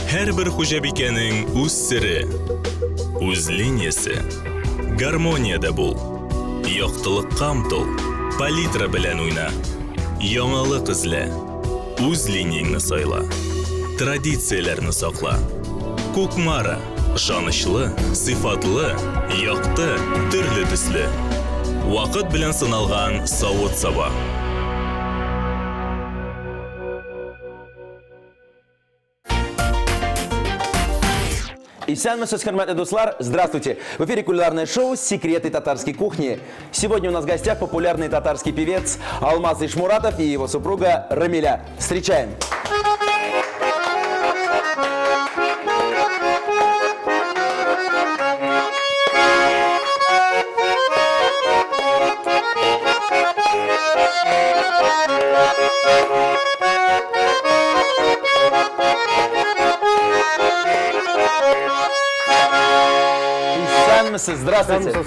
Her bir hujabikening o'z siri, o'z liniyasi. Garmoniyada bo'l. Yoqtiliqqa umtul. Palitra bilan o'yna. Yangilik izla. O'z liniyangni sayla. Traditsiyalarni saqla. Ko'kmara, ishonchli, sifatli, yoqti, turli tusli. Vaqt bilan sinalgan sovut saba. И сянмесос, хермат эдуслар, здравствуйте! В эфире кулинарное шоу «Секреты татарской кухни». Сегодня у нас в гостях популярный татарский певец Алмаз Ишмуратов и его супруга Рамиля. Встречаем! Здравствуйте.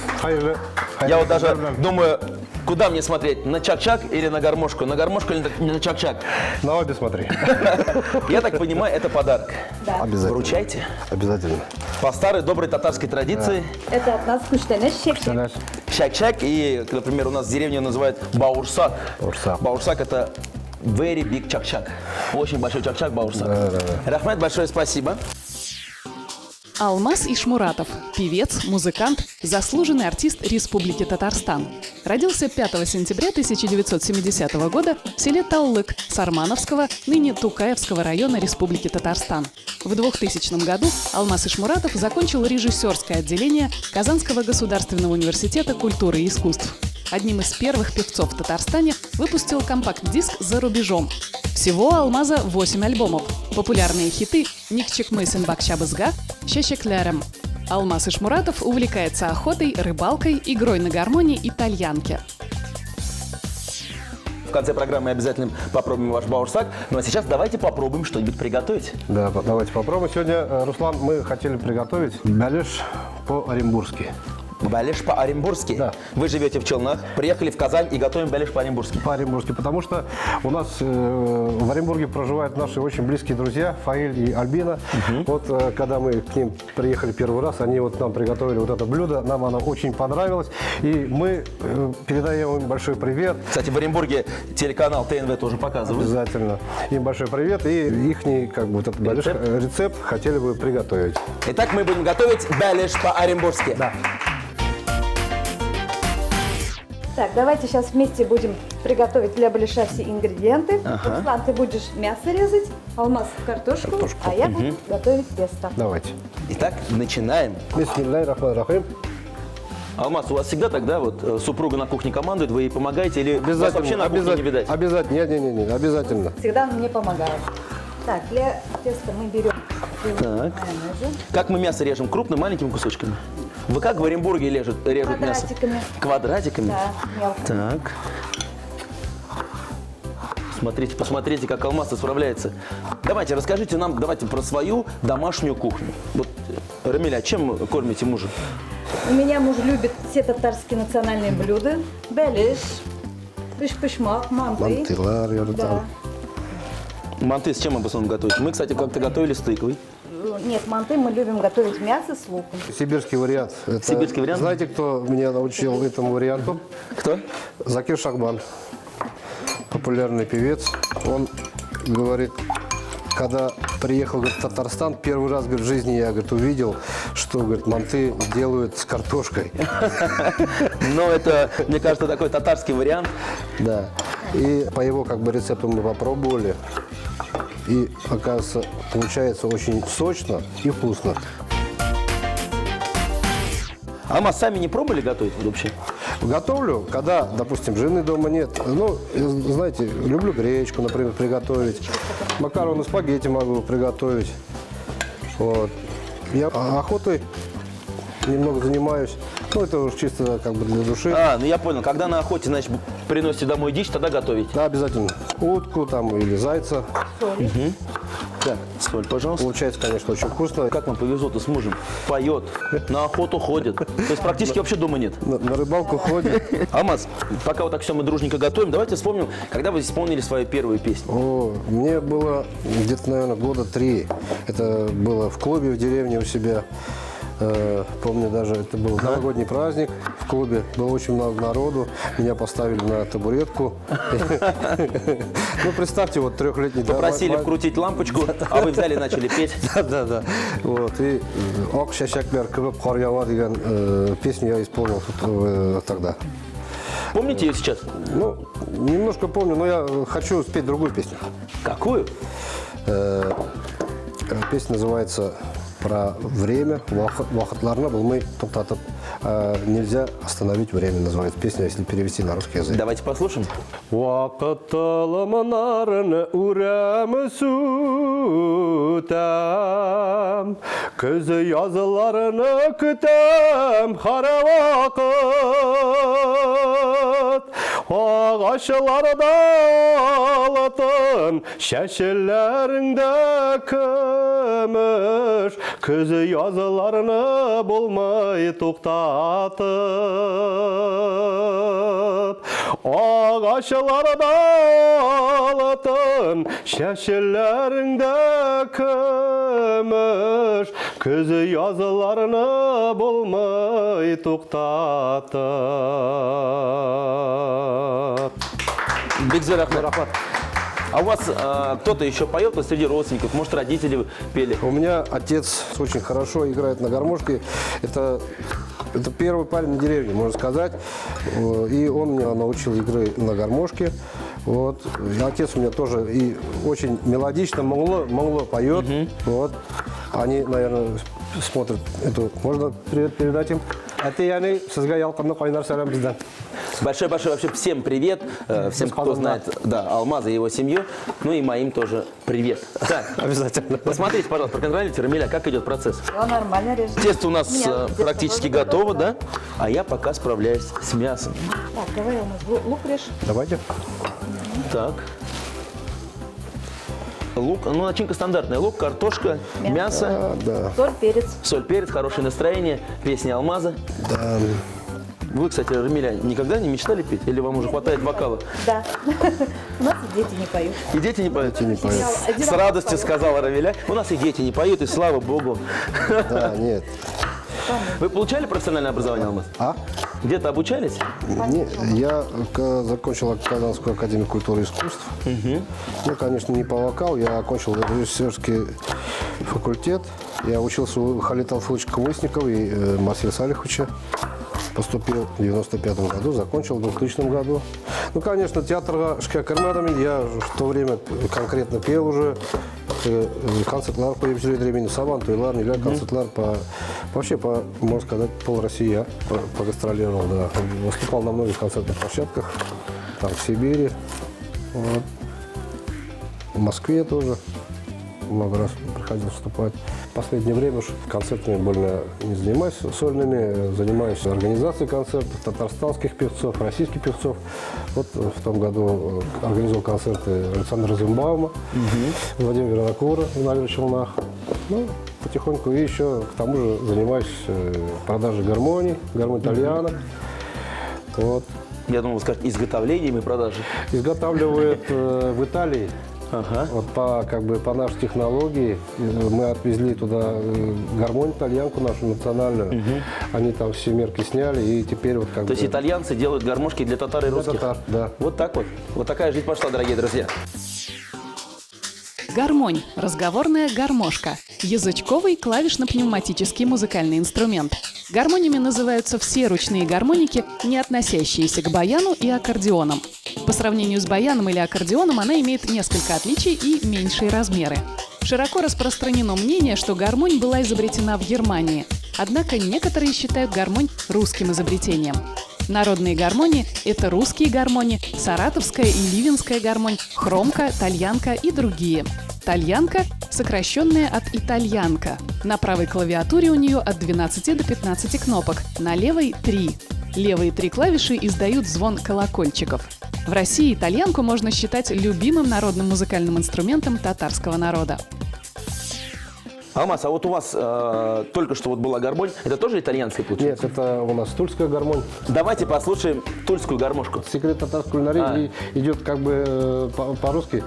Я вот даже думаю, куда мне смотреть, на чак-чак или на гармошку? На гармошку или на чак-чак? На обе смотри. Я так понимаю, это подарок. Да. Обязательно. Вручайте. Обязательно. По старой доброй татарской традиции. Да. Это от нас куштанеш шек-шек. Чак-чак, и, например, у нас в деревне называют баурсак. Баурсак это very big чак-чак. Очень большой чак-чак баурсак. Рахмет, большое спасибо. Алмаз Ишмуратов – певец, музыкант, заслуженный артист Республики Татарстан. Родился 5 сентября 1970 года в селе Таллык Сармановского, ныне Тукаевского района Республики Татарстан. В 2000 году Алмаз Ишмуратов закончил режиссерское отделение Казанского государственного университета культуры и искусств. Одним из первых певцов в Татарстане выпустил компакт-диск «За рубежом». Всего у Алмаза 8 альбомов. Популярные хиты «Никчик мысен бакчабызга», «Щещеклярем». Алмаз Ишмуратов увлекается охотой, рыбалкой, игрой на гармонии и тальянке. В конце программы обязательно попробуем ваш баурсак. Ну а сейчас давайте попробуем что-нибудь приготовить. Да, давайте попробуем. Сегодня, Руслан, мы хотели приготовить бялеш по-оренбургски. Бялеш по-оренбургски? Да. Вы живете в Челнах, приехали в Казань и готовим бялеш по-оренбургски. По-оренбургски, потому что у нас в Оренбурге проживают наши очень близкие друзья Фаиль и Альбина. Вот когда мы к ним приехали первый раз, они вот нам приготовили вот это блюдо, нам оно очень понравилось. И мы передаем им большой привет. Кстати, в Оренбурге телеканал ТНВ тоже показывают. Обязательно. Им большой привет. И их как бы вот этот рецепт хотели бы приготовить. Итак, мы будем готовить бялеш по-оренбургски. Да. Так, давайте сейчас вместе будем приготовить для балеша все ингредиенты. Руслан, ты будешь мясо резать, Алмаз картошку, а я буду готовить тесто. Давайте. Итак, начинаем. Бисмиллахир-рахманир-рахим. Алмаз, у вас всегда тогда вот супруга на кухне командует, вы ей помогаете или вас вообще на кухне не видать? Обязательно, не, обязательно. Всегда он мне помогает. Так, для теста мы берем Так. Как мы мясо режем? Крупным, маленькими кусочками? Вы как в Оренбурге режут мясо? Квадратиками. Квадратиками? Да, мелко. Так. Смотрите, посмотрите, как Алмаз справляется. Давайте, расскажите нам, про свою домашнюю кухню. Вот, Рамиля, чем кормите мужа? У меня муж любит все татарские национальные блюда. Бялеш, пыш-пышмак, манты. Мантылар, я Да. Манты с чем мы в основном готовите? Мы, кстати, как-то готовили с тыквой. Нет, манты мы любим готовить мясо с луком. Сибирский вариант. Сибирский вариант? Знаете, кто меня научил этому варианту? Кто? Закир Шахбан. Популярный певец. Он говорит, когда приехал, говорит, в Татарстан, первый раз, говорит, в жизни я, говорит, увидел, что, говорит, манты делают с картошкой. Но это, мне кажется, такой татарский вариант. Да. И по его как бы рецепту мы попробовали. И, оказывается, получается очень сочно и вкусно. Алмаз, сами не пробовали готовить вообще? Готовлю, когда, допустим, жены дома нет. Ну, знаете, люблю гречку, например, приготовить. Макароны, спагетти могу приготовить. Вот. Я охотой немного занимаюсь. Ну, это уж чисто как бы для души. А, ну я понял. Когда на охоте, значит, приносите домой дичь, тогда готовите. Да, обязательно. Утку там или зайца. Так, соль, пожалуйста. Получается, конечно, очень вкусно. Как вам повезло-то с мужем? Поет, на охоту ходит. То есть практически вообще дома нет. На рыбалку ходит. Алмаз, пока вот так все мы дружненько готовим, давайте вспомним, когда вы исполнили свою первую песню. О, мне было где-то, наверное, года 3. Это было в клубе в деревне у себя. Помню, даже это был новогодний праздник в клубе. Было очень много народу. Меня поставили на табуретку. Ну, представьте, вот 3-летний... Попросили вкрутить лампочку, а вы взяли и начали петь. Да. Вот. И «Ак шашаклар кыбып кар ява» деген песню я исполнил тогда. Помните ее сейчас? Ну, немножко помню, но я хочу спеть другую песню. Какую? Песня называется «Про время». Вахатларна был мы топтатып. Нельзя остановить время, называется песня, если перевести на русский язык. Давайте послушаем. Вақыттылымнарын үреміз үтәм, күзі языларыны күтәм, қара вақыт. Ағашыларда алтын, шәшілеріңді күміш, күзі языларыны болмай тоқтатып. Ағашыларда алтын, шәшілеріңді күміш, күзі языларыны болмай тоқтатып. Бекзер Рахмат. А у вас кто-то еще поет среди родственников? Может, родители пели? У меня отец очень хорошо играет на гармошке. Это первый парень на деревне, можно сказать. И он меня научил игры на гармошке. Вот. И отец у меня тоже и очень мелодично, монголо поет. Вот. Они, наверное, смотрят эту. Можно привет передать им? Это яны сізге ялқынны қайнар сәлем бізден. Большой-большой вообще всем привет, всем, кто знает, да, Алмаза и его семью, ну и моим тоже привет. Так, Обязательно. посмотрите, пожалуйста, проконтролируйте, Рамиля, как идет процесс. Все нормально режет. Тесто у нас Нет, практически тесто готово, тоже да? А я пока справляюсь с мясом. Так, давай у нас лук режь. Давайте. Так. Лук, ну начинка стандартная. Лук, картошка, мясо, Да. Соль, перец. соль, перец, хорошее настроение, песня Алмаза. Да. Вы, кстати, Рамиля, никогда не мечтали петь? Или вам уже хватает вокала? Да. У нас и дети не поют. И дети не поют? Не поют. Один С раз радостью поет. сказала Рамиля. У нас и дети не поют, и слава богу. Да, нет. Вы получали профессиональное образование, Алмаз? А? Где-то обучались? Не, я закончил Казанскую академию культуры и искусств. Ну, конечно, не по вокалу, я окончил режиссерский факультет. Я учился у Халита Алфуловича Кумысникова и Марселя Салиховича. Поступил в 95 году, закончил в 2000 году. Ну, конечно, театрға ішке кірмедім. Я в то время конкретно пел уже. Концертлар қойып жүреді, сабан тойлар, нелер концертлар вообще по, можно сказать, пол России я погастролировал, да. Выступал на многих концертных площадках, там в Сибири, вот. В Москве тоже много раз приходил выступать. В последнее время уж концертами больно не занимаюсь сольными, занимаюсь организацией концертов татарстанских певцов, российских певцов. Вот в том году организовал концерты Александра Зимбаума, Владимира Вернакура в Набережных Челнах. Ну, потихоньку и еще к тому же занимаюсь продажей гармоний, гармонь-тальянок. Вот. Я думал, вы скажете, изготовлением и продажей. Изготавливают в Италии. Ага. Вот по нашей технологии мы отвезли туда гармонь, итальянку нашу национальную. Они там все мерки сняли и теперь вот как бы... То есть итальянцы делают гармошки для татар и русских? татар, да. Вот так вот. Вот такая жизнь пошла, дорогие друзья. Гармонь – разговорная гармошка. Язычковый клавишно-пневматический музыкальный инструмент. Гармонями называются все ручные гармоники, не относящиеся к баяну и аккордеонам. По сравнению с баяном или аккордеоном она имеет несколько отличий и меньшие размеры. Широко распространено мнение, что гармонь была изобретена в Германии. Однако некоторые считают гармонь русским изобретением. Народные гармонии – это русские гармони, саратовская и ливенская гармонь, хромка, тальянка и другие. Тальянка сокращенное от итальянка. На правой клавиатуре у нее от 12 до 15 кнопок, на левой 3. Левые 3 клавиши издают звон колокольчиков. В России итальянку можно считать любимым народным музыкальным инструментом татарского народа. Алмаз, а вот у вас только что вот была гармонь. Это тоже итальянская получается? Нет, это у нас тульская гармонь. Давайте послушаем тульскую гармошку. Секрет татарской кулинарии идет как бы по-русски.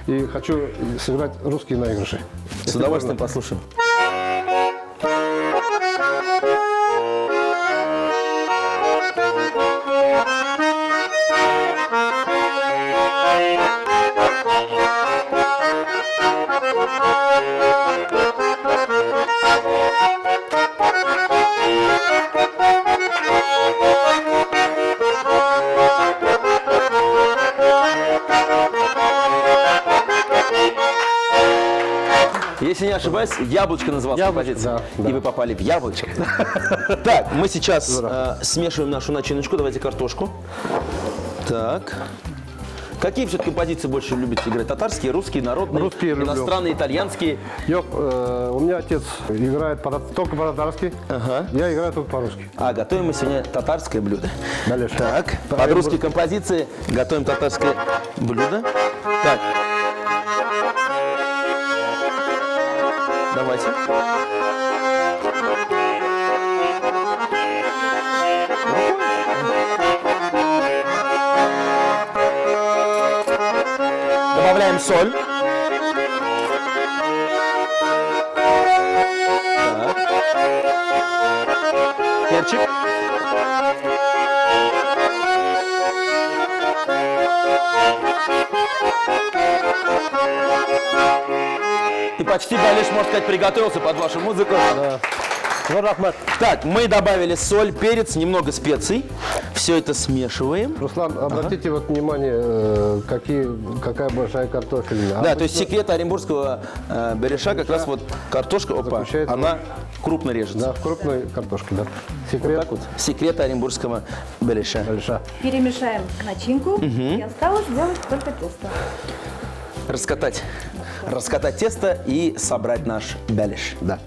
И хочу сыграть русские наигрыши. С удовольствием послушаем. Если не ошибаюсь, яблочко называлась композиция. да. И вы попали в яблочко. Так, мы сейчас смешиваем нашу начиночку. Давайте картошку. Так. Какие все-таки композиции больше любите играть? Татарские, русские, народные, Русские люблю. иностранные, итальянские? У меня отец играет только по-татарски, я играю только по-русски. А готовим мы сегодня татарское блюдо. Балеш. Так, под русские композиции готовим татарское блюдо. Так. Давайте. Добавляем соль. Так. Перчик. И почти Балеш, можно сказать, приготовился под вашу музыку. Так, мы добавили соль, перец, немного специй. Все это смешиваем. Руслан, обратите вот внимание, какая большая картофелина. Да, то есть секрет оренбургского беляша как раз вот картошка, заключается она крупно режется. Да, в крупной картошке, да. Секрет. Так вот, секрет оренбургского беляша. Перемешаем начинку, и осталось сделать только тесто. Раскатать тесто и собрать наш беляш. Да.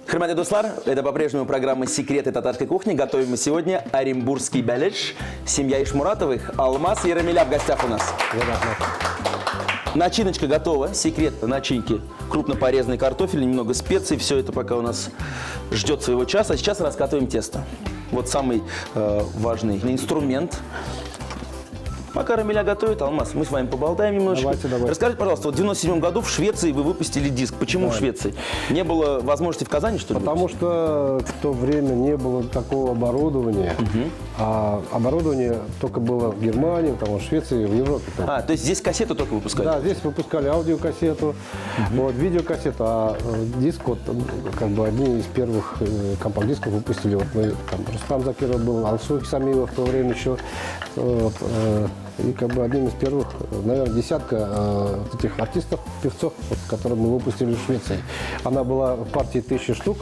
Хурматли дуслар, это по-прежнему программа «Секреты татарской кухни». Готовим мы сегодня оренбургский беляш. Семья Ишмуратовых, Алмаз и Рамиля в гостях у нас. Начиночка готова. Секрет начинки. Крупно порезанный картофель, немного специй. Все это пока у нас ждет своего часа. А сейчас раскатываем тесто. Вот самый важный инструмент. Пока Рамиля готовит, Алмаз, мы с вами поболтаем немножечко. Давайте. Расскажите, пожалуйста, вот в 97 году в Швеции вы выпустили диск. Почему в Швеции? Не было возможности в Казани, что ли? Потому что в то время не было такого оборудования. А оборудование только было в Германии, там, в Швеции, в Европе. То есть здесь кассету только выпускали? Да, здесь выпускали аудиокассету, вот, видеокассету, а диск, вот, как бы одни из первых компакт-дисков выпустили. Вот мы, там, Рустам Закиров был, Алсу Хисамилов в то время еще. Вот, и как бы одним из первых, наверное, десятка этих артистов, певцов, вот, которые мы выпустили в Швеции. Она была в партии 1000 штук.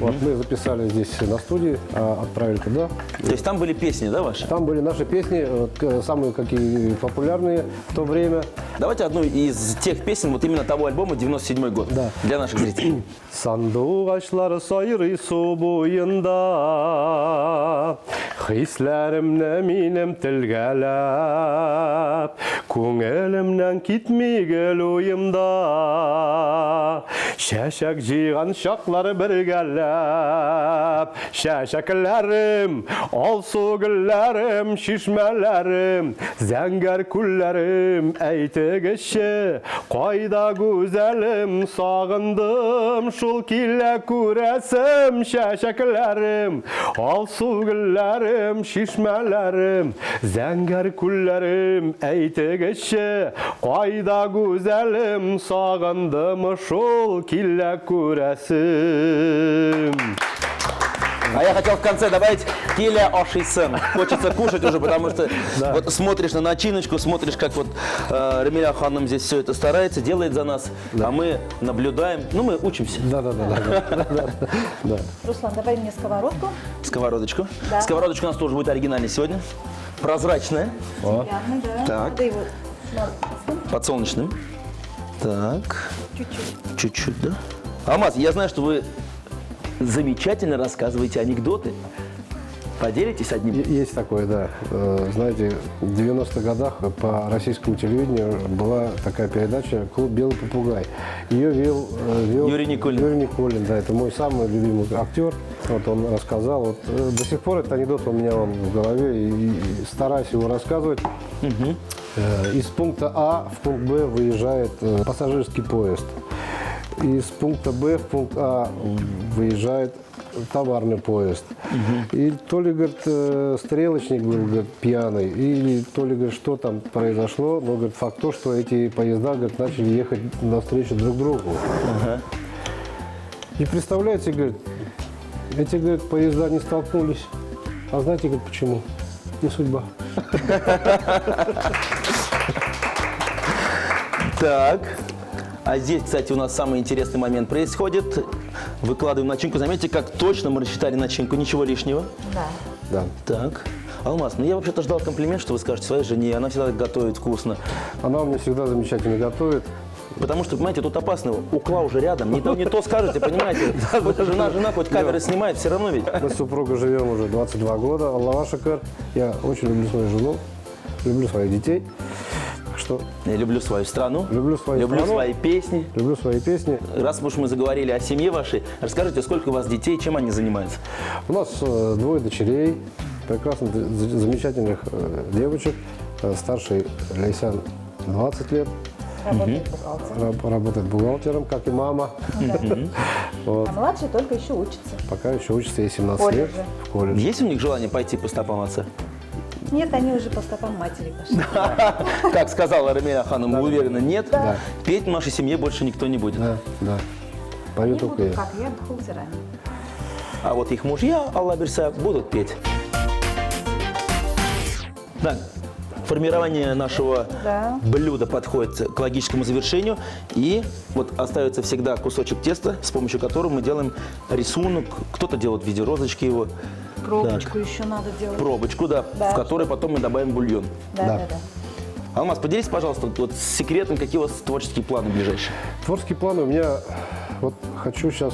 Вот, мы записали здесь на студии, отправили туда. То есть там были песни, да, ваши? Там были наши песни, вот, самые какие популярные в то время. Давайте одну из тех песен, вот именно того альбома, 97 год, Да. для наших зрителей. Sandık ağaçları sayırı su boyunda Hislerimle minem tilgelep Көңелімнен кетмегел ойымда Шәшәк жиған шақлары біргәләп Шәшәкілерім, алсу гүлләрім, шишмәләрім Зәңгәр күлләрім, әйтігіші Қайда güzelim, сағындым Шул килә күрәсім, шәшәкілерім Алсу гүлләрім, шишмәләрім Зәңгәр күлләрім, әйтігіші Қайда güzelim, сағындым Шул килә күрәсім. А я хотел в конце добавить «Келя ошисэн». Хочется кушать уже, потому что вот смотришь на начиночку, смотришь, как вот Рамиля ханым здесь все это старается, делает за нас, а мы наблюдаем, ну мы учимся. Да. Руслан, давай мне сковородку. Сковородочку. Да. Сковородочка у нас тоже будет оригинальной сегодня. Прозрачное. Стеклянный, да. Так. Надо его маслом Подсолнечным. Так. чуть-чуть. Чуть-чуть, да? Алмаз, я знаю, что вы замечательно рассказываете анекдоты. Поделитесь одним? Есть такое, да. Знаете, в 90-х годах по российскому телевидению была такая передача «Клуб «Белый попугай». Ее вел Юрий Никулин. Юрий Никулин, да, это мой самый любимый актер. Вот он рассказал. Вот, до сих пор этот анекдот у меня он в голове, и стараюсь его рассказывать. Из пункта А в пункт Б выезжает пассажирский поезд. Из пункта Б в пункт А выезжает товарный поезд. И то ли, говорит, стрелочник был, говорит, пьяный, или то ли, говорит, что там произошло, но, говорит, факт то, что эти поезда, говорит, начали ехать навстречу друг другу. И представляете, говорит, эти, говорит, поезда не столкнулись. А знаете, говорит, почему? Не судьба. Так. А здесь, кстати, у нас самый интересный момент происходит. Выкладываем начинку. Заметьте, как точно мы рассчитали начинку. Ничего лишнего. Да. Да. Так. Алмаз, ну я вообще-то ждал комплимент, что вы скажете своей жене. Она всегда готовит вкусно. Она у меня всегда замечательно готовит. Потому что, понимаете, тут опасно. Укла уже рядом. Не то скажете, понимаете? Жена хоть камеры снимает, все равно ведь. Мы с супругой живем уже 22 года. Аллах шакар. Я очень люблю свою жену, люблю своих детей. Что? Я люблю свою страну. Люблю свою страну. свои песни. Люблю свои песни. Раз уж мы заговорили о семье вашей, расскажите, сколько у вас детей, чем они занимаются? У нас двое дочерей, прекрасных, замечательных девочек. Старший Лейсан 20 лет. Работает бухгалтером. Работает бухгалтером, как и мама. Вот. А младший только еще учится. Пока еще учится, ей 17 лет Колледже. в колледже. Есть у них желание пойти по стопам отца? Нет, они уже по стопам матери пошли. Как сказала Рамиля Ханом, уверена, нет. Да. Петь в нашей семье больше никто не будет. Да, да. Пою Они только будут я. как я, бухгалтерами. А вот их мужья, Аллах берса, будут петь. Так, формирование нашего Да. блюда подходит к логическому завершению. И вот остается всегда кусочек теста, с помощью которого мы делаем рисунок. Кто-то делает в виде розочки его. Пробочку еще надо делать. Пробочку, да, Да. в которой потом мы добавим бульон. Да, Да. да, да. Алмаз, поделись, пожалуйста, вот с секретом, какие у вас творческие планы ближайшие? Творческие планы у меня, вот хочу сейчас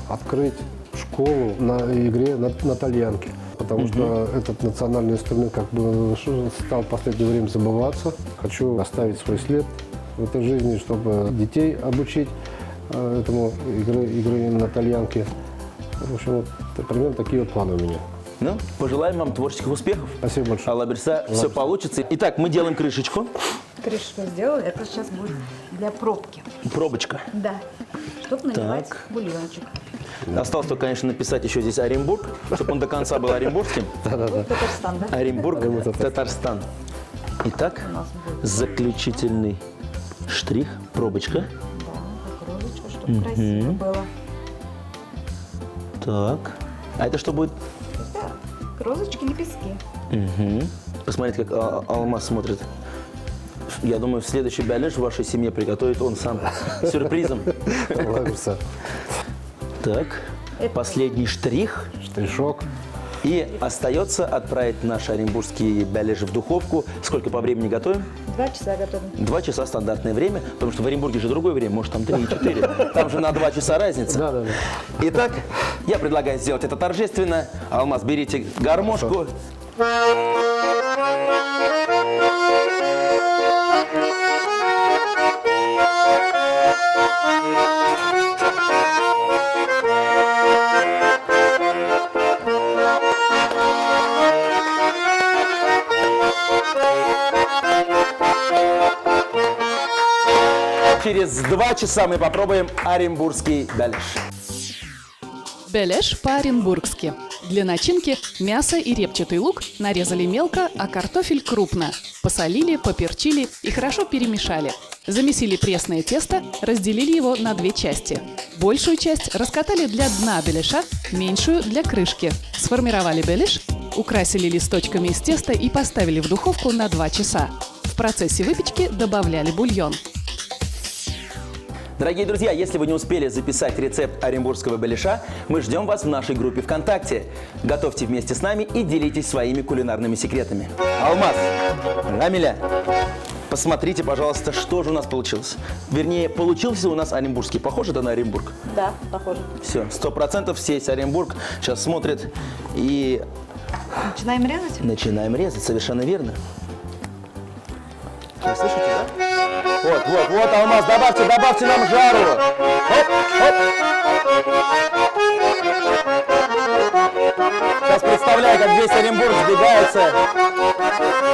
открыть школу на игре на тальянке, потому что этот национальный инструмент как бы стал в последнее время забываться. Хочу оставить свой след в этой жизни, чтобы детей обучить этому игры на тальянке. В общем, вот примерно такие вот планы у меня. Ну, пожелаем вам творческих успехов. Спасибо большое. Аллах берса, все получится. Итак, мы делаем крышечку. Крышку сделали, это сейчас будет для пробки. Пробочка. Да. Чтобы наливать Так. бульончик. Осталось только, конечно, написать еще здесь Оренбург, чтобы он до конца был оренбургским. Вот Татарстан, да? Оренбург, Татарстан. Итак, У нас будет, заключительный штрих, пробочка. да, как розочка, чтобы красиво было. Так. А это что будет? Да, розочки, лепестки. Посмотрите, как Алмаз смотрит. Я думаю, в следующий бялеш в вашей семье приготовит он сам сюрпризом. Ложится Так, последний штрих. штришок. И остается отправить наш оренбургский бялеш в духовку. Сколько по времени готовим? 2 часа готовим. 2 часа стандартное время, потому что в Оренбурге же другое время, может там 3-4. Там же на 2 часа разница. Да, да, да. Итак, я предлагаю сделать это торжественно. Алмаз, берите гармошку. Через 2 часа мы попробуем оренбургский бялеш. Беляш по-оренбургски. Для начинки мясо и репчатый лук нарезали мелко, а картофель крупно. Посолили, поперчили и хорошо перемешали. Замесили пресное тесто, разделили его на 2 части. Большую часть раскатали для дна беляша, меньшую для крышки. Сформировали беляш, украсили листочками из теста и поставили в духовку на 2 часа. В процессе выпечки добавляли бульон. Дорогие друзья, если вы не успели записать рецепт оренбургского беляша, мы ждем вас в нашей группе ВКонтакте. Готовьте вместе с нами и делитесь своими кулинарными секретами. Алмаз, Рамиля, посмотрите, пожалуйста, что же у нас получилось. Вернее, получился у нас оренбургский. Похоже это на Оренбург? Да, похоже. Все, 100% сеть Оренбург сейчас смотрит и Начинаем резать? начинаем резать. Совершенно верно. Вы слышите, да? Вот, Алмаз, добавьте нам жару. Оп, оп. Сейчас представляю, как весь Оренбург сбегается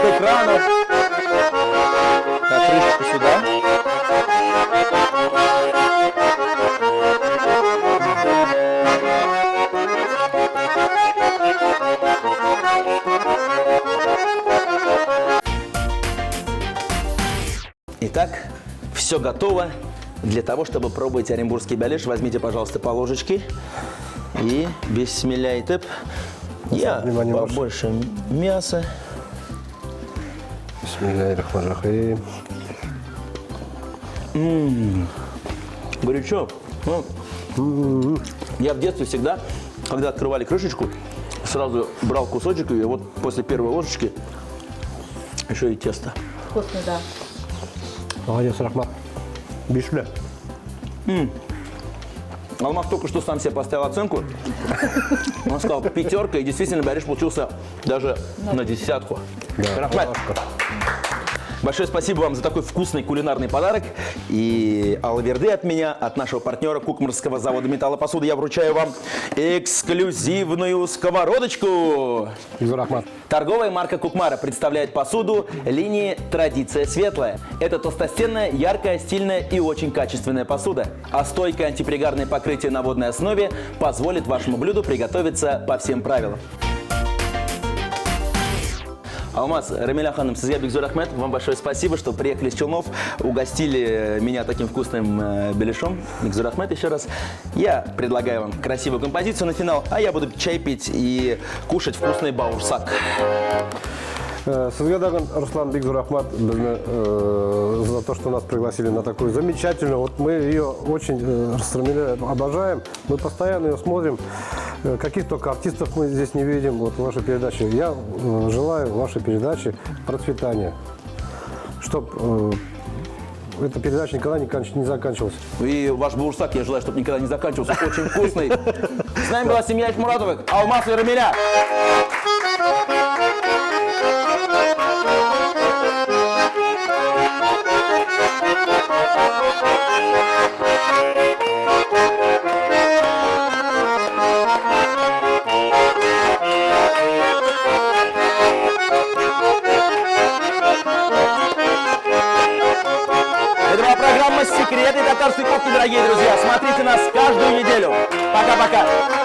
к экрану. Так, крышечку сюда. Итак, все готово для того, чтобы пробовать оренбургский беляш. Возьмите, пожалуйста, по ложечке и бисмилляйтеп. Я Внимание, побольше мяса. Бисмиллахиррахманиррахим. Горячо. Я в детстве всегда, когда открывали крышечку, сразу брал кусочек и вот после первой ложечки еще и тесто. Вкусный, да. Молодец, Рахмат. Бишля. Алмаз только что сам себе поставил оценку. Он сказал 5, и действительно беляш получился даже на 10. Рахмат, большое спасибо вам за такой вкусный кулинарный подарок. И алверды от меня, от нашего партнера Кукмарского завода металлопосуды, я вручаю вам эксклюзивную сковородочку. Рахмат. Торговая марка Кукмара представляет посуду линии «Традиция светлая». Это толстостенная, яркая, стильная и очень качественная посуда. А стойкое антипригарное покрытие на водной основе позволит вашему блюду приготовиться по всем правилам. Алмаз, Рамиля ханым, Сизга Бигзур Ахмед, вам большое спасибо, что приехали из Челнов, угостили меня таким вкусным беляшом. Бигзур Ахмед еще раз. Я предлагаю вам красивую композицию на финал, а я буду чай пить и кушать вкусный баурсак. Сызгадаган Руслан Бигзурахмат за то, что нас пригласили на такую замечательную. Вот мы ее очень обожаем. Мы постоянно ее смотрим. Каких только артистов мы здесь не видим вот в вашей передаче. Я желаю вашей передаче процветания. Чтобы эта передача никогда не заканчивалась. И ваш баурсак я желаю, чтобы никогда не заканчивался. Очень вкусный. С нами была семья Ишмуратовых, Алмаз и Рамиля. Это была программа «Секреты татарской кухни», дорогие друзья. Смотрите нас каждую неделю. Пока-пока.